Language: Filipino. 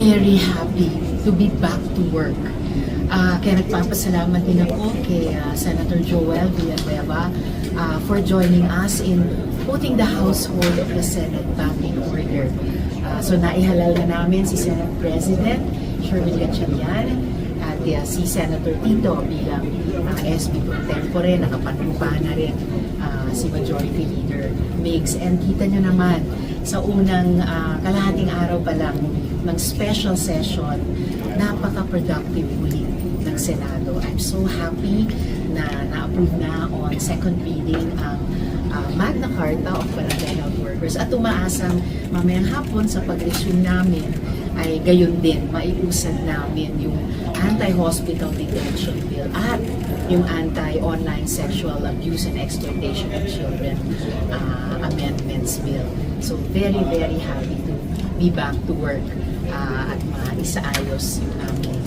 very happy to be back to work. Kaya nagpapasalamat din ako kay Senator Joel Villanueva for joining us in putting the household of the Senate back in order. So naihalal na namin si Senate President Sherwin Gatchalian at si Senator Tito bilang SB Pro Tempore. Nakapanumpa na rin si Majority Leader Migs. And kita nyo naman sa unang kalahating araw pa lang ng special session, napaka-productive muli ng Senado. I'm so happy na na-approve na on second reading ang Magna Carta of Barangay Health Workers at umaasang mamayang hapon sa pag-resume namin ay gayon din maiusad namin yung anti-hospital detention bill at yung anti-online sexual abuse and exploitation of children amendments bill. So very, very happy to be back to work at maisaayos yung aming